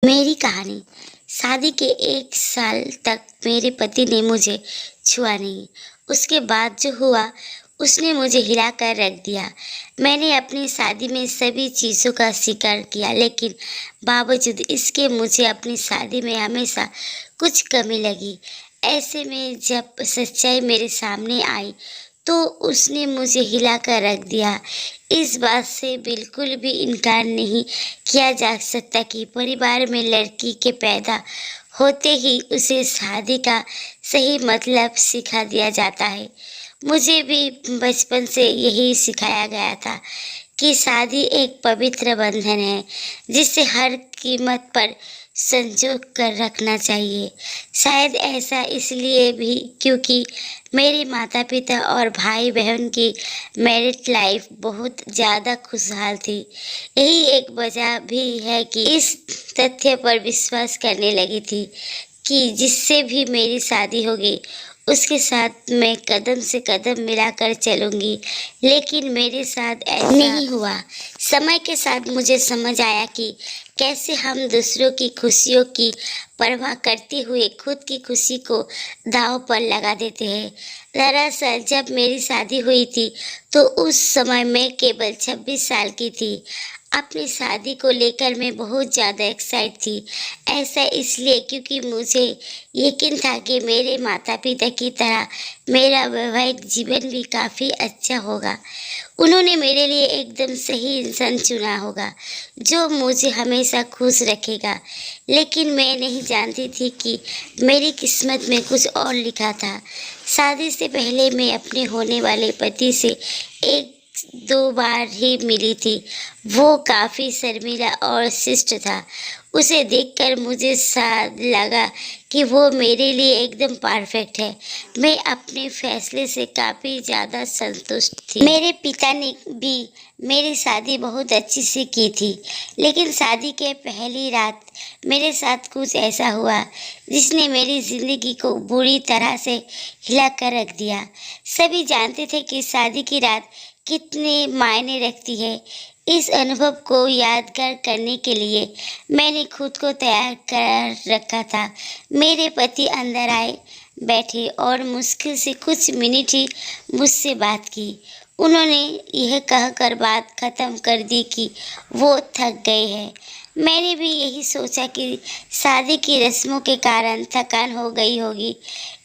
मेरी कहानी। शादी के 1 साल तक मेरे पति ने मुझे छुआ नहीं। उसके बाद जो हुआ उसने मुझे हिलाकर रख दिया। मैंने अपनी शादी में सभी चीज़ों का स्वीकार किया, लेकिन बावजूद इसके मुझे अपनी शादी में हमेशा कुछ कमी लगी। ऐसे में जब सच्चाई मेरे सामने आई तो उसने मुझे हिलाकर रख दिया। इस बात से बिल्कुल भी इनकार नहीं किया जा सकता कि परिवार में लड़की के पैदा होते ही उसे शादी का सही मतलब सिखा दिया जाता है। मुझे भी बचपन से यही सिखाया गया था कि शादी एक पवित्र बंधन है जिसे हर कीमत पर संजो कर रखना चाहिए। शायद ऐसा इसलिए भी क्योंकि मेरे माता पिता और भाई बहन की मैरिड लाइफ बहुत ज़्यादा खुशहाल थी। यही एक वजह भी है कि इस तथ्य पर विश्वास करने लगी थी कि जिससे भी मेरी शादी होगी उसके साथ मैं कदम से कदम मिलाकर चलूंगी। लेकिन मेरे साथ ऐसा नहीं हुआ। समय के साथ मुझे समझ आया कि कैसे हम दूसरों की खुशियों की परवाह करते हुए खुद की खुशी को दांव पर लगा देते हैं। दरअसल जब मेरी शादी हुई थी तो उस समय मैं केवल 26 साल की थी। अपनी शादी को लेकर मैं बहुत ज़्यादा एक्साइट थी। ऐसा इसलिए क्योंकि मुझे यकीन था कि मेरे माता पिता की तरह मेरा वैवाहिक जीवन भी काफ़ी अच्छा होगा। उन्होंने मेरे लिए एकदम सही इंसान चुना होगा जो मुझे हमेशा खुश रखेगा। लेकिन मैं नहीं जानती थी कि मेरी किस्मत में कुछ और लिखा था। शादी से पहले मैं अपने होने वाले पति से 1-2 बार ही मिली थी। वो काफ़ी शर्मीला और शिष्ट था। उसे देखकर मुझे लगा कि वो मेरे लिए एकदम परफेक्ट है। मैं अपने फैसले से काफ़ी ज़्यादा संतुष्ट थी। मेरे पिता ने भी मेरी शादी बहुत अच्छी से की थी, लेकिन शादी के पहली रात मेरे साथ कुछ ऐसा हुआ जिसने मेरी ज़िंदगी को बुरी तरह से हिला कर रख दिया। सभी जानते थे कि शादी की रात कितने मायने रखती है। इस अनुभव को यादगार करने के लिए मैंने खुद को तैयार कर रखा था। मेरे पति अंदर आए, बैठे और मुश्किल से कुछ मिनट ही मुझसे बात की। उन्होंने यह कहकर बात खत्म कर दी कि वो थक गए हैं। मैंने भी यही सोचा कि शादी की रस्मों के कारण थकान हो गई होगी,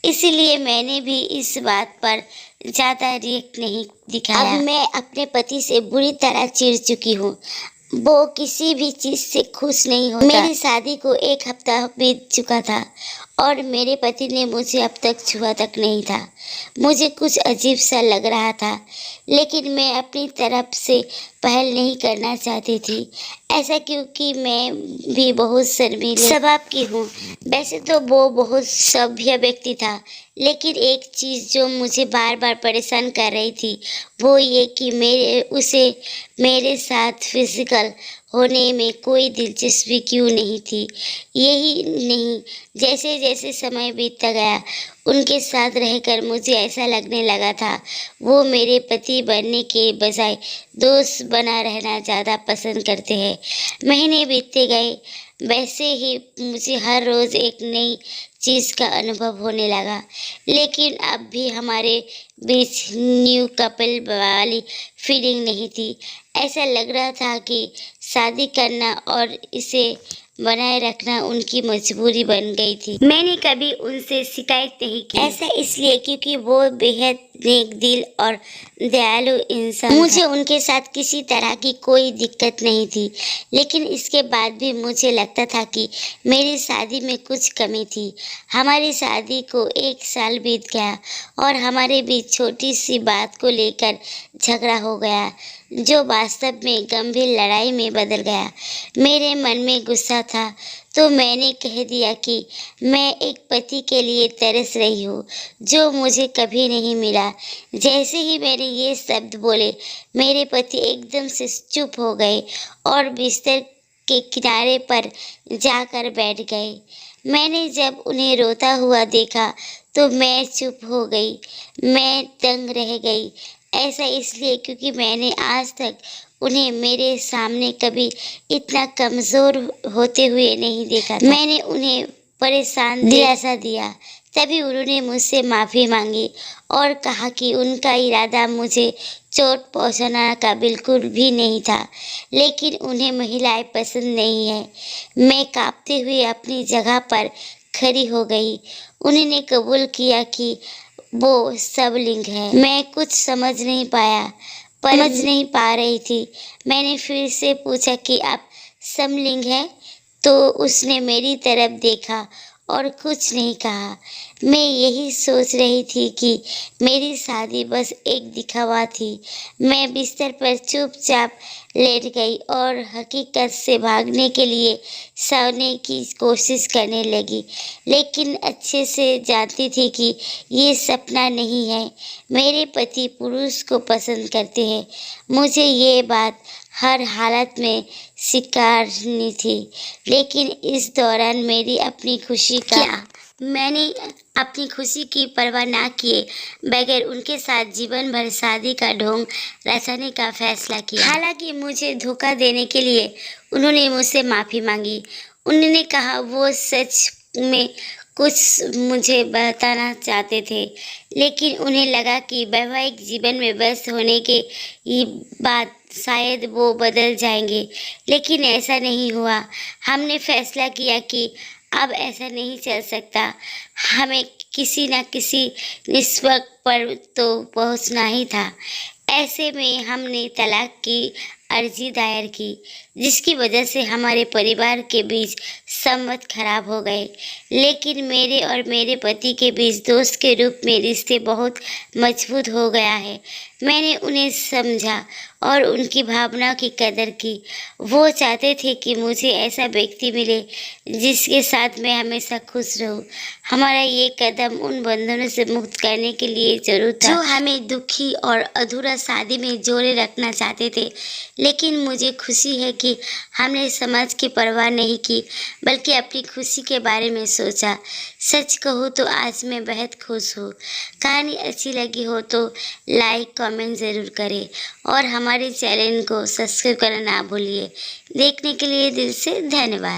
इसलिए मैंने भी इस बात पर ज़्यादा रिएक्ट नहीं दिखाया। अब मैं अपने पति से बुरी तरह चिढ़ चुकी हूँ। वो किसी भी चीज़ से खुश नहीं होता। मेरी शादी को 1 हफ्ता बीत चुका था और मेरे पति ने मुझे अब तक छुआ तक नहीं था। मुझे कुछ अजीब सा लग रहा था, लेकिन मैं अपनी तरफ से पहल नहीं करना चाहती थी। ऐसा क्योंकि मैं भी बहुत शर्मीले स्वभाव की हूँ। वैसे तो वो बहुत सभ्य व्यक्ति था, लेकिन एक चीज़ जो मुझे बार बार परेशान कर रही थी वो ये कि उसे मेरे साथ फिजिकल होने में कोई दिलचस्पी क्यों नहीं थी। यही नहीं, जैसे जैसे समय बीतता गया उनके साथ रहकर मुझे ऐसा लगने लगा था वो मेरे पति बनने के बजाय दोस्त बना रहना ज़्यादा पसंद करते हैं। महीने बीतते गए, वैसे ही मुझे हर रोज़ एक नई चीज़ का अनुभव होने लगा। लेकिन अब भी हमारे बीच न्यू कपल वाली फीलिंग नहीं थी। ऐसा लग रहा था कि शादी करना और इसे बनाए रखना उनकी मजबूरी बन गई थी। मैंने कभी उनसे शिकायत नहीं की। ऐसा इसलिए क्योंकि वो बेहद नेक दिल और दयालु इंसान मुझे उनके साथ किसी तरह की कोई दिक्कत नहीं थी। लेकिन इसके बाद भी मुझे लगता था कि मेरी शादी में कुछ कमी थी। हमारी शादी को 1 साल बीत गया और हमारे बीच छोटी सी बात को लेकर झगड़ा हो गया, जो वास्तव में गंभीर लड़ाई में बदल गया। मेरे मन में गुस्सा था तो मैंने कह दिया कि मैं एक पति के लिए तरस रही हूँ जो मुझे कभी नहीं मिला। जैसे ही मैंने ये शब्द बोले, मेरे पति एकदम से चुप हो गए और बिस्तर के किनारे पर जाकर बैठ गए। मैंने जब उन्हें रोता हुआ देखा तो मैं चुप हो गई। मैं दंग रह गई। ऐसा इसलिए क्योंकि मैंने आज तक उन्हें मेरे सामने कभी इतना कमज़ोर होते हुए नहीं देखा था। मैंने उन्हें परेशान दिलासा दिया। तभी उन्होंने मुझसे माफ़ी मांगी और कहा कि उनका इरादा मुझे चोट पहुंचाना का बिल्कुल भी नहीं था, लेकिन उन्हें महिलाएं पसंद नहीं है। मैं कांपते हुए अपनी जगह पर खड़ी हो गई। उन्होंने कबूल किया कि वो सबलिंग है। मैं कुछ समझ नहीं पा रही थी। मैंने फिर से पूछा कि आप समलिंग हैं? तो उसने मेरी तरफ देखा और कुछ नहीं कहा। मैं यही सोच रही थी कि मेरी शादी बस एक दिखावा थी। मैं बिस्तर पर चुपचाप लेट गई और हकीकत से भागने के लिए सोने की कोशिश करने लगी, लेकिन अच्छे से जानती थी कि ये सपना नहीं है। मेरे पति पुरुष को पसंद करते हैं। मुझे ये बात हर हालत में स्वीकारनी थी, लेकिन इस दौरान मैंने अपनी खुशी की परवाह ना किए बगैर उनके साथ जीवन भर शादी का ढोंग रचाने का फैसला किया। हालांकि मुझे धोखा देने के लिए उन्होंने मुझसे माफ़ी मांगी। उन्होंने कहा वो सच में कुछ मुझे बताना चाहते थे, लेकिन उन्हें लगा कि वैवाहिक जीवन में व्यस्त होने के बाद शायद वो बदल जाएंगे, लेकिन ऐसा नहीं हुआ। हमने फैसला किया कि अब ऐसा नहीं चल सकता। हमें किसी न किसी निष्कर्ष पर तो पहुंचना ही था। ऐसे में हमने तलाक की अर्जी दायर की, जिसकी वजह से हमारे परिवार के बीच संबंध खराब हो गए। लेकिन मेरे और मेरे पति के बीच दोस्त के रूप में रिश्ते बहुत मजबूत हो गया है। मैंने उन्हें समझा और उनकी भावनाओं की कदर की। वो चाहते थे कि मुझे ऐसा व्यक्ति मिले जिसके साथ मैं हमेशा खुश रहूं। हमारा ये कदम उन बंधनों से मुक्त करने के लिए जरूर था जो हमें दुखी और अधूरा शादी में जोड़े रखना चाहते थे। लेकिन मुझे खुशी है कि हमने समाज की परवाह नहीं की, बल्कि अपनी खुशी के बारे में सोचा। सच कहूँ तो आज मैं बेहद खुश हूँ। कहानी अच्छी लगी हो तो लाइक कमेंट ज़रूर करें और हमारे चैनल को सब्सक्राइब करना ना भूलिए। देखने के लिए दिल से धन्यवाद।